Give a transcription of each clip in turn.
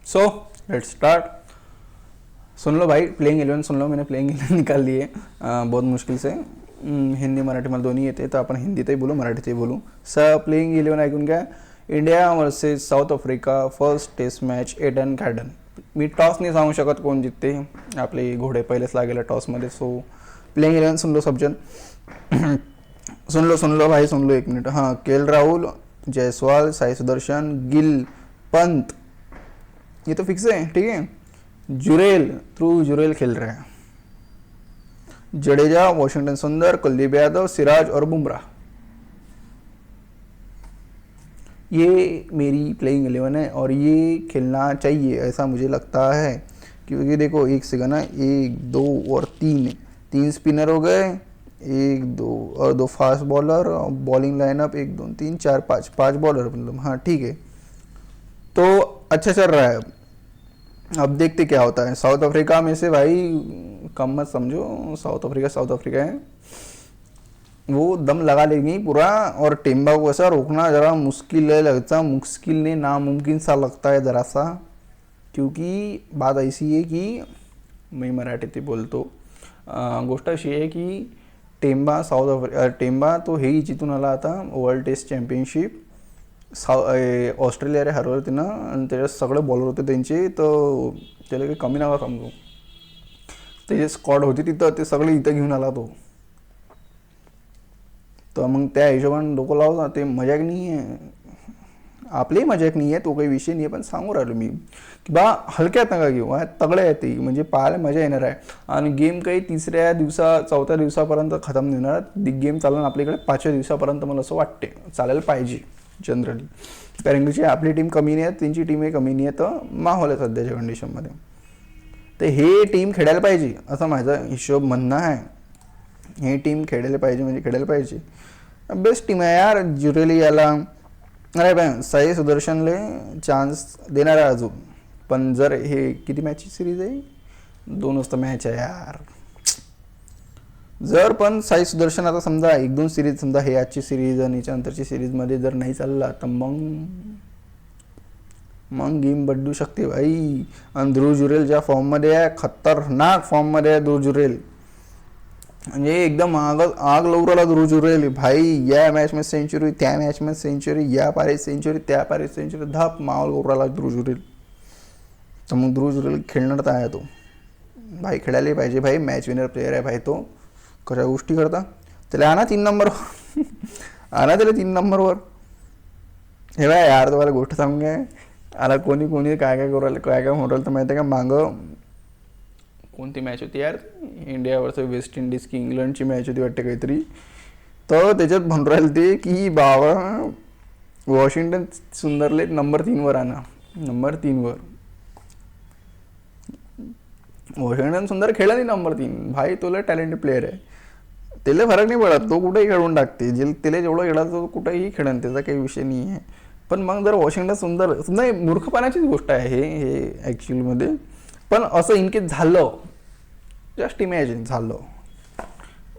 So let's start. सुन low भाई, playing 11 सुन लो। मैंने प्लेइंग 11 निकाल ली है बहुत मुश्किल से। हिंदी मराठी मला दोन्ही येते, तर आपण हिंदीतही बोलू मराठीतही बोलू. प्लेइंग 11 ऐकून घ्या. India versus South Africa first test match Eden Garden. मी टॉस नाही सांगू शकत कोण जिंकते, आपले घोडे पहिलेच लागेल टॉसमध्ये. सो प्लेइंग 11 सुन लो सब जन. सुन लो भाई, सुन लो एक मिनट. हाँ, राहुल, जायसवाल, साई सुदर्शन, गिल, पंत, ये तो फिक्स है. ठीक है. जुरेल खेल रहे हैं. जडेजा, वॉशिंगटन सुंदर, कुलदीप यादव, सिराज और बुमराह. ये मेरी प्लेइंग 11 है और ये खेलना चाहिए ऐसा मुझे लगता है. क्योंकि देखो, एक सेकंड ना, 1 2 और 3 स्पिनर हो गए, 1 2 और 2 fast bowler. Bowling lineup 1 2 3 4 5 bowler मतलब. हाँ ठीक है, तो अच्छा चल रहा है. अब देखते क्या होता है. साउथ अफ्रीका में से भाई कम मत समझो, साउथ अफ्रीका है, वो दम लगा लेंगी पूरा. और टेम्बा को ऐसा रोकना ज़रा मुश्किल है, लगता मुश्किल ने नामुमकिन सा लगता है ज़रा सा. क्योंकि बात ऐसी है कि मी मराठीत बोलतो. गोष्ट अशी आहे की टेम्बा तो हेही जिंकून आला आता वर्ल्ड टेस्ट चॅम्पियनशिप. ऑस्ट्रेलिया रे हरवलं तिनं आणि त्याच्यात सगळे बॉलर होते त्यांचे, तर त्याला काही कमी नका समजू. त्याचे स्क्वॉड होती तिथं, ते सगळे इथं घेऊन आला तो. तर मग त्या हिशोबाने डोकं लावता, ते मजाक नाही आहे, आपलीही मजाक नाही आहे, तो काही विषय नाही आहे. पण सांगू राहिलो मी की बा हलक्यात नका घेऊ, तगडे आहे ते, म्हणजे पाहायला मजा येणार आहे. आणि गेम काही चौथ्या दिवसापर्यंत खतम नाही होणार. गेम चालणार आपल्याकडे 5व्या दिवसापर्यंत, मला असं वाटते चालायला पाहिजे जनरली. कारण की आपली टीम कमी नाही आहे, त्यांची टीमही कमी नाही आहे, तर माहोल आहे सध्याच्या कंडिशनमध्ये. तर हे टीम खेळायला पाहिजे असं माझं हिशोब म्हणणं आहे. हे टीम खेळायला पाहिजे म्हणजे खेळायला पाहिजे. बेस्ट टीम आहे यार. जुरेली याला, अरे बाय, साई सुदर्शनले चान्स देणार आहे अजून. पण जर हे किती मॅचची सिरीज आहे, 2च तर मॅच आहे यार. जर पण साई सुदर्शन आता समजा 1-2 सिरीज, समजा हे आजची सिरीज आणि याच्यानंतरची सिरीजमध्ये जर नाही चालला, तर मग गेम बदलू शकते भाई. आणि ध्रुव जुरेल ज्या फॉर्ममध्ये आहे, खतरनाक फॉर्ममध्ये आहे ध्रुव जुरेल. म्हणजे एकदम आग लावून राहिला ध्रुव जुरेल भाई. या मॅच में सेंचुरी, त्या मॅच में सेंचुरी, या पारी सेंचुरी, त्या पारी सेंचुरी, धप माहोल करून राहिला ध्रुव जुरेल. तर मग ध्रुव जुरेल खेळणार तर आहे तो भाई, खेळायला पाहिजे भाई. मॅच विनर प्लेअर आहे भाई तो. कशा गोष्टी करता, त्याला आणा 3 नंबरवर. आणा त्याला 3 नंबरवर. हे बाय यार, तुम्हाला गोष्ट सांगू काय, आता कोणी काय करू राहिलं, काय होऊ राहिलं तर माहिती आहे का. मागं कोणती मॅच होती यार, इंडिया वर्सेस वेस्ट इंडिज की इंग्लंडची मॅच होती वाटते काहीतरी. तर त्याच्यात म्हणून राहिलं ते की बाबा वॉशिंग्टन सुंदरले नंबर 3वर आणा, नंबर 3वर. वॉशिंग्टन सुंदर खेळला नाही नंबर 3 भाई. तुला टॅलेंटेड प्लेअर आहे, त्याला फरक नाही पडत, तो कुठेही खेळून टाकते. त्याला जेवढं खेळायचं तो कुठेही खेळन, त्याचा काही विषय नाही आहे. पण मग जर वॉशिंग्टन सुंदर, समजा मूर्खपणाचीच गोष्ट आहे हे ॲक्च्युअलमध्ये. पण असं इनकेस झालं, जस्ट इमॅजिन झालं,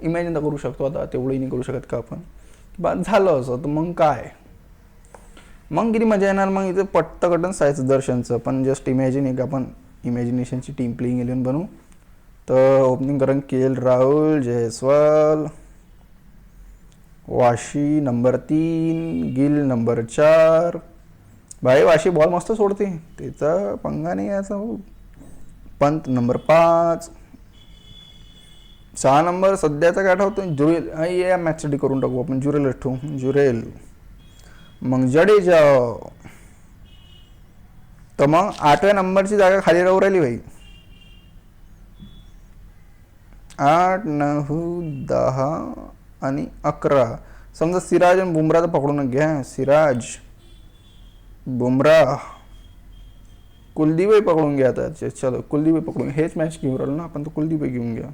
इमॅजिन तर करू शकतो, आता तेवढंही नाही करू शकत का आपण, बा झालं असं, तर मग काय, मग किती मजा येणार. मग इथं पट्ट कटन सायचं दर्शनचं. पण जस्ट इमॅजिन एक आपण इमॅजिनेशनची टीम प्लेइंग 11 बनवू. तर opening KL Rahul, Jaiswal, Washi number 3, Gill number 4. भाई वाशी बॉल मस्त सोडते, त्याचा पंगा नाही असं. पंत नंबर 5. 6 नंबर सध्याचा काय ठेवतो, जुरेल. या मॅचसाठी करून टाकू आपण, जुरेल ठेवू, जुरेल. मग जडेजा. तर मग 8व्या नंबरची जागा खाली राहू राहिली भाई. 8 9 10 आणि 11. समजा सिराज आणि बुमराह तर पकडून घ्या. सिराज, बुमराह, कुलदीपही पकडून घ्या. आता चलो कुलदीपही पकडून, हेच मॅच घेऊन राहिलो ना आपण, तर कुलदीपही घेऊन घ्या.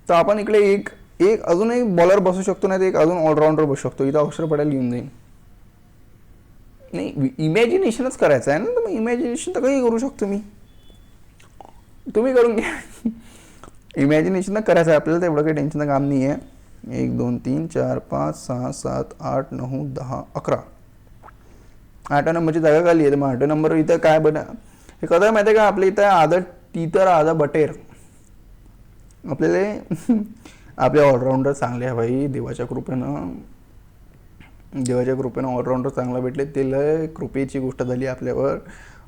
तर आपण इकडे एक अजून एक बॉलर बसू शकतो, नाही तर एक अजून ऑलराऊंडर बसू शकतो. इथं अक्षर पटेल घेऊन जाईन. नाही, इमॅजिनेशनच करायचं आहे ना, तर मग इमॅजिनेशन तर काही करू शकतो मी, तुम्ही करून घ्या. इमॅजिनेशन करायचं आहे आपल्याला, तर एवढं काही टेन्शनचं काम नाही आहे. 1 2 3 4 5 6 7 8 9 10 11. 8व्या नंबरची जागा खाली आहे. तर मग 8व्या नंबर इथं काय बना हे कदा माहिती आहे का, आपल्या इथं आदर ती तर आधा बटेर आपल्याला आपले ऑलराऊंडर चांगले आहे भाई, देवाच्या कृपेनं ऑलराऊंडर चांगला भेटले. ते लय कृपेची गोष्ट झाली आपल्यावर.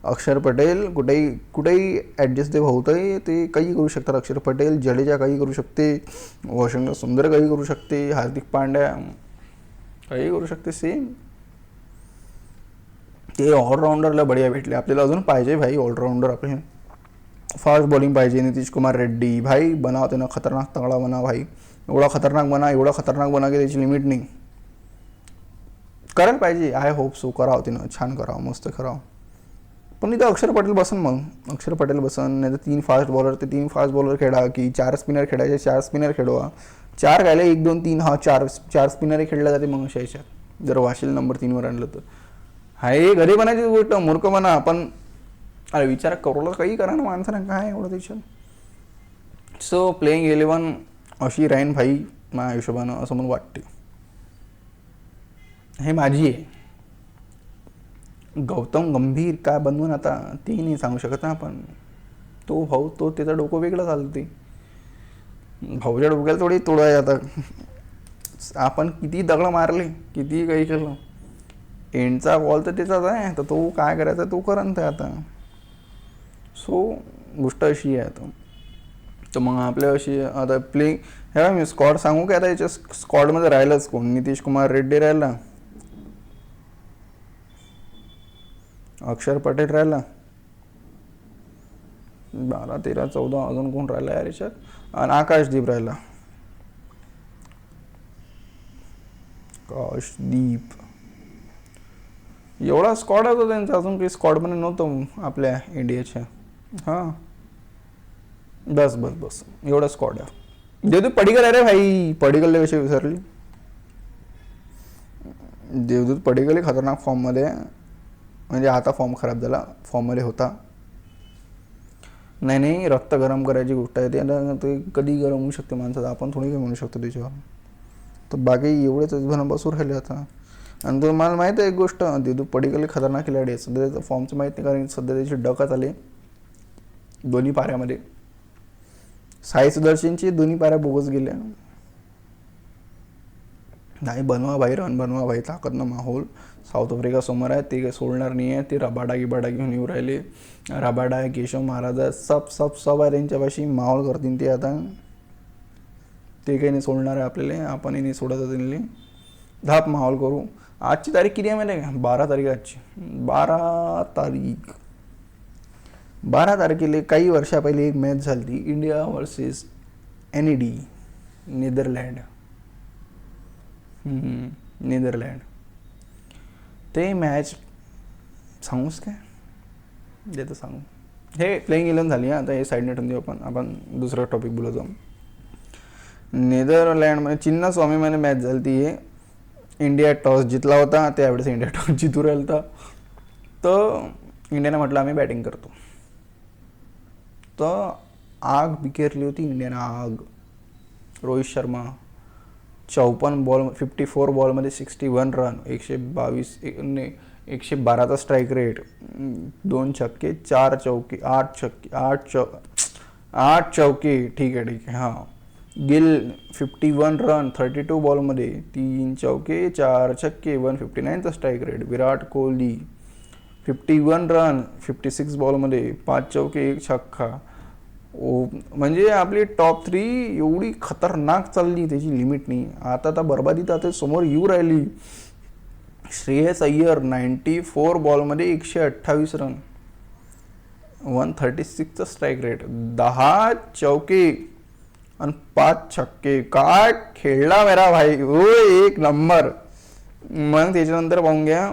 अक्षर पटेल कुठेही ॲडजस्ट होतंय, ते काही करू शकतात. अक्षर पटेल, जडेजा काही करू शकते, वॉशिंग्टन सुंदर काही करू शकते, हार्दिक पांड्या काही करू शकते. सेम ते ऑलराऊंडरला बढिया भेटले. आपल्याला अजून पाहिजे भाई ऑलराऊंडर. आपले फास्ट बॉलिंग पाहिजे. नितीश कुमार रेड्डी भाई बनाव, त्यांना खतरनाक तगडा बना भाई. एवढा खतरनाक बना की त्याची लिमिट नाही. करायला पाहिजे. आय होप सो करावं तिनं, छान करावं, मस्त करावं. पण इथं अक्षर पटेल बसन, मग अक्षर पटेल बसन. नाही तर 3 फास्ट बॉलर, ते 3 फास्ट बॉलर खेळा की 4 स्पिनर खेळायचे, 4 स्पिनर खेळवा. 4 गायला 1 2 3 हा 4 स्पिनरही खेळल्या जाते मग अशा याच्यात, जर वाशील नंबर 3वर आणलं तर. हाय घरी बनायची गोष्ट, मूर्ख म्हणा. पण अरे विचार करोला काही करा ना माणसानं, काय एवढं त्याच्यात. सो प्लेइंग 11 अशी राहीन भाई माझ्या हिशोबानं, असं मला वाटते. हे माझी आहे. गौतम गंभीर काय बनवून आता ते नाही सांगू शकत ना आपण. तो भाऊ तो त्याचं डोकं वेगळं चालतं. ते भाऊच्या डोक्याला थोडी तोडाय. आता आपण किती दगड मारले, किती काही केलं, एंडचा बॉल तर त्याचाच आहे. तर तो काय करायचा तो करन ते आता. सो गोष्ट अशी आहे आता. तर मग आपल्या अशी आता प्लेइंग ह्या मी स्क्वॉड सांगू का आता. याच्या स्क्वॉडमध्ये राहिलंच कोण, नितीश कुमार रेड्डी राहिला, अक्षर पटेल राहिला, 12 13 14 अजून कोण राहिला यार याच्यात, आणि आकाशदीप राहिला. आकाशदीप एवढा स्क्वॉड होता त्यांचा. अजून काही स्क्वॉडमध्ये नव्हतं आपल्या इंडियाच्या. हां बस एवढा स्क्वॉड आहे. देवदूत पडिक्कल आहे रे भाई. पडिक्कलला विषय विसरली. देवदूत पडिक्कल खतरनाक फॉर्ममध्ये आहे. म्हणजे आता फॉर्म खराब झाला, फॉर्ममध्ये होता. नाही रक्त गरम करायची गोष्ट आहे. ते कधी गरम होऊ शकते माणसाचं, आपण थोडी काही म्हणू शकतो त्याच्यावर. तर बाकी एवढेच भनं बसून राहिले आता. आणि तुम्हाला माहीत आहे एक गोष्ट, देवदूत पडिक्कल खतरनाक खिलाडी आहे. सध्या त्याचं फॉर्मचं माहीत नाही, कारण सध्या त्याची डकात आले दोन्ही पाऱ्यामध्ये. साई सुदर्शनची दोन्ही पाऱ्या बोगस गेल्या. नाही बनवा भाई ताकदनं माहोल. साऊथ आफ्रिका समोर आहे, ते काही सोडणार नाही आहे. ते रबाडा घेऊन येऊ राहिले. रबाडा आहे, केशव महाराज आहे, सब आहे त्यांच्यापाशी. माहोल करतील ते आता. ते काही नाही सोडणार आहे आपल्याला, आपणही नाही सोडायचं त्यांनी. धाप माहोल करू. आजची तारीख किती आहे माहिती आहे का? 12 तारीख आजची. 12 तारखेला काही वर्षा पहिले एक मॅच झाली, इंडिया वर्सेस NED नेदरलँड. ते मॅच सांगूच काय देतं सांगू. हे प्लेइंग 11 झाली. आता हे साईडने ठेवून देऊ आपण दुसरा टॉपिक बोलतो. नेदरलँडमध्ये चिन्नास्वामीमध्ये मॅच झाली ती. इंडिया टॉस जितला होता, त्यावेळेस इंडिया टॉस जितू राहिला होता. तर इंडियाने म्हटलं आम्ही बॅटिंग करतो. तर आग बिखेरली होती इंडियानं, आग. रोहित शर्मा 54 बॉलमध्ये 61 रन, 112चा स्ट्राईक रेट, 2 छक्के 4 चौके 8 चौके. ठीक आहे हां. गिल 51 रन 32 बॉलमध्ये, 3 चौके 4 छक्के, 159चा strike rate. Virat Kohli 51 run 56 बॉलमध्ये, 5 चौके 1 छक्का. म्हणजे आपली टॉप 3 एवढी खतरनाक चालली, त्याची लिमिट नाही. आता बर्बादी तर समोर येऊ राहिली. श्रेयस अय्यर 94 बॉलमध्ये 128 रन, 136चा स्ट्राईक रेट, 10 चौके आणि 5 छक्के. काय खेळला मेरा भाई, ओ एक नंबर. मग त्याच्यानंतर पाहून घ्या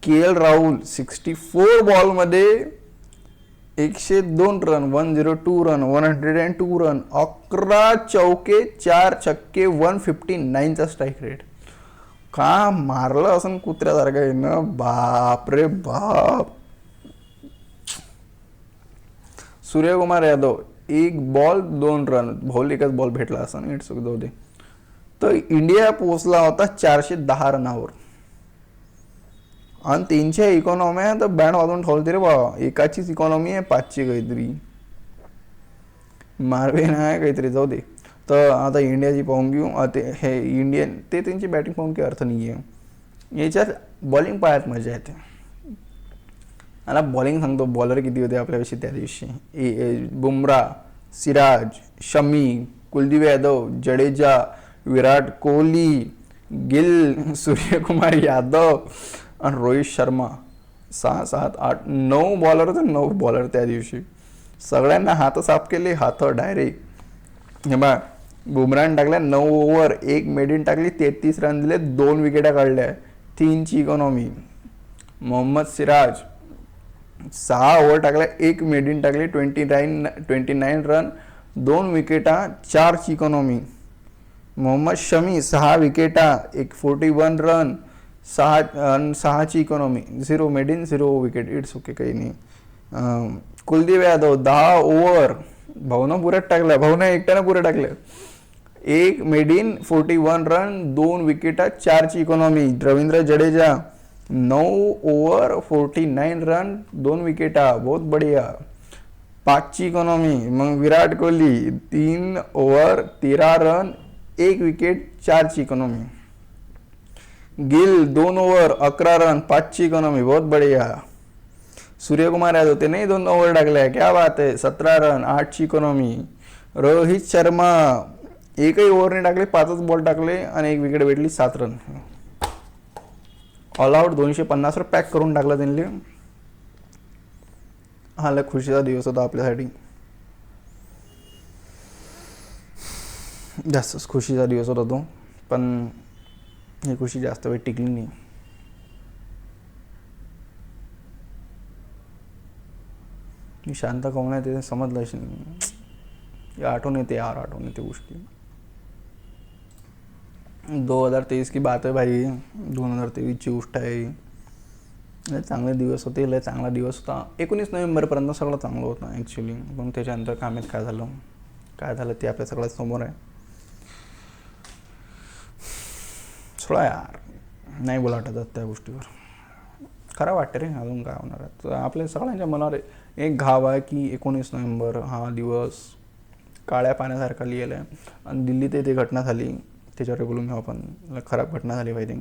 KL Rahul 64 बॉलमध्ये 102 run, 102 run, 102 run, 11 चौके 4 छक्के, 159चा स्ट्राईक रेट. का मारलं असं कुत्र्यासारखं आहे ना, बाप रे बाप. सूर्यकुमार यादव 1 बॉल 2 रन, भाऊल एकच बॉल भेटला असं इट्स जाऊ दे. तर इंडिया पोहोचला होता 410 रनावर. आणि त्यांच्या इकॉनॉमी आहे तर बँड वाजवून ठेवते रे बाबा. एकाचीच इकॉनॉमी आहे 5ची काहीतरी, मार्वे नाही काहीतरी, जाऊ दे. तर आता इंडियाची पाहून घेऊ. ते हे इंडियन ते त्यांची बॅटिंग पाहून काही अर्थ नाही आहे याच्यात. बॉलिंग पाहायत मजा येते. मला बॉलिंग सांगतो बॉलर किती होते आपल्याविषयी त्या दिवशी. बुमराह, सिराज, शमी, कुलदीप यादव, जडेजा, विराट कोहली, गिल, सूर्यकुमार यादव आणि रोहित शर्मा. 6, 7, 8, 9 बॉलर होते. 9 बॉलर त्या दिवशी. सगळ्यांना हात साफ केले, हात डायरेक्ट. हे बा बुमराहने टाकल्या 9 ओव्हर 1 मेडिन टाकली, 33 रन दिले, 2 विकेटा काढल्या, 3ची इकॉनॉमी. मोहम्मद सिराज 6 ओव्हर टाकल्या, 1 मेडिन टाकली, 29 रन, 2 विकेटा, 4ची इकॉनॉमी. मोहम्मद शमी 6 विकेटा, 41 रन, 6ची economy, 0 maiden 0 wicket. It's okay, काही नाही. कुलदीप यादव 10 ओव्हर, भाऊनं पुऱ्यात टाकल्या, भाऊनं एकट्यानं पुऱ्या टाकल्या, 1 मेडिन, 41 रन, 2 विकेटा, 4ची economy. Ravindra Jadeja 9 over 49 run, 2 विकेटा, बहुत बढिया, 5ची इकॉनॉमी. मग Virat Kohli 3 over 13 run, 1 wicket, 4ची इकॉनॉमी. गिल 2 ओव्हर 11 रन, 5ची इकॉनॉमी, बहुत बढिया. सूर्यकुमार यादव ते नाही 2 ओव्हर टाकल्या, क्या बात आहे, 17 रन, 8ची इकॉनॉमी. रोहित शर्मा एकही ओव्हर नाही टाकले, 5च बॉल टाकले आणि 1 विकेट भेटली, 7 रन. ऑल आउट 250 पॅक करून टाकला त्यांनी. हा लय खुशीचा दिवस होता आपल्यासाठी, जास्तच खुशीचा दिवस होता तो. पण ही खुशी जास्त वेळ टिकली नाही. मी शांत काऊन आहे ते समजलं असेल. आठवण येते यार, आठवण येते गोष्टी. 2023 की बात आहे भाई, 2023ची गोष्ट आहे. लय चांगले दिवस होते, लय चांगला दिवस होता. 19 नोव्हेंबरपर्यंत सगळं चांगलं होतं ॲक्च्युली. पण त्याच्यानंतर कामेत काय झालं ते आपल्या सगळ्यात समोर आहे. सोळा यार, नाही बोला वाटत त्या गोष्टीवर. खरं वाटतं रे, अजून काय होणार आहे. तर आपल्या सगळ्यांच्या मनावर एक घाव आहे की 19 नोव्हेंबर हा दिवस काळ्या पाण्यासारखा लिहिला आहे. आणि दिल्लीत ते घटना झाली, त्याच्यावर बोलून घेऊ आपण. खराब घटना झाली पाहिजे,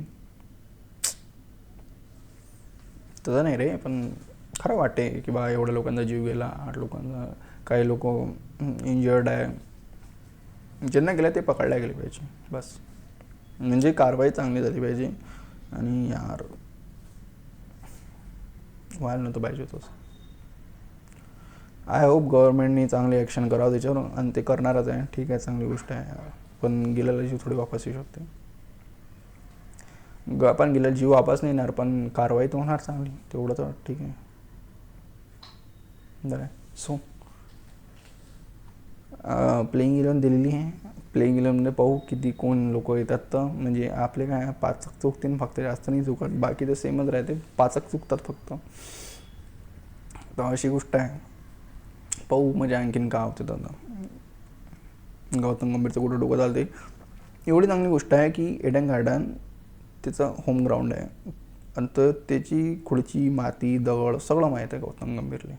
तसं नाही रे, पण खरं वाटते की बा एवढ्या लोकांचा जीव गेला, 8 लोकांचा, काही लोक इंजर्ड आहे. ज्यांना गेलं ते पकडल्या गेले पाहिजे बस. म्हणजे कारवाई चांगली झाली पाहिजे. आणि यार व्हायला नव्हतं पाहिजे होतं. आय होप गव्हर्नमेंटनी चांगली ॲक्शन करावं त्याच्यावर, आणि ते करणारच आहे. ठीक आहे, चांगली गोष्ट आहे. पण गेलेला जीव थोडी वापस येऊ शकते. आपण गेलेला जीव वापस नाही येणार, पण कारवाई तर होणार चांगली, तेवढं तर ठीक आहे. बरं, सो प्लेइंग 11 दिलेली आहे. प्लेइंग 11मध्ये पाहू किती कोण लोक येतात. तर म्हणजे आपले काय 5 चुकतील फक्त, जास्त नाही चुकत. बाकी तर सेमच राहते, 5 चुकतात फक्त. तर अशी गोष्ट आहे. पाहू म्हणजे आणखीन का होते. तर गौतम गंभीरचं कुठं डोकं चालते. एवढी चांगली गोष्ट आहे की एडन गार्डन त्याचं होम ग्राउंड आहे. आणि तर त्याची खुर्ची, माती, दगड सगळं माहीत आहे गौतम गंभीरला.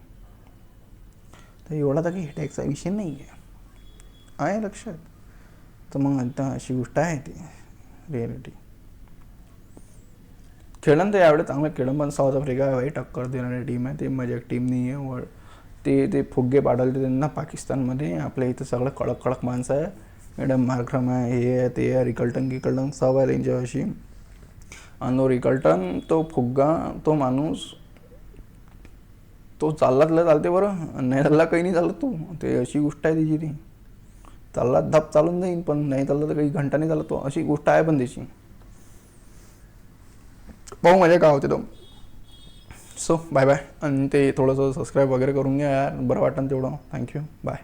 तर एवढा तर काही हेडॅकचा विषय नाही आहे लक्षात. तर मग आता अशी गोष्ट आहे ती रिॲलिटी. खेळणं तर यावेळेस चांगलं खेळणं, पण साऊथ आफ्रिका भाई टक्कर देणारी टीम आहे. ते मजाक टीम नाही आहे. ते फुगे पाडवले त्यांना पाकिस्तानमध्ये. आपल्या इथं सगळं कडक कडक माणसं आहे. मॅडम मार्क्रम आहे, हे आहे, ते आहे, रिकल्टन सब आहे त्यांच्या अशी. आणि रिकल्टन तो फुग्गा, तो माणूस, तो चालला चालते बरं, नाही चालला काही नाही चालत. तो ते अशी गोष्ट आहे त्याची. ती चालला धप चालून जाईन, पण नाही चाललं तर काही घंटा नाही चालत तो, अशी गोष्ट आहे पण त्याची. पाहू मजा काय होते तो. So bye bye. आणि ते थोडंसं सबस्क्राईब वगैरे करून घ्या यार, बरं वाटतं तेवढं. Thank you, bye.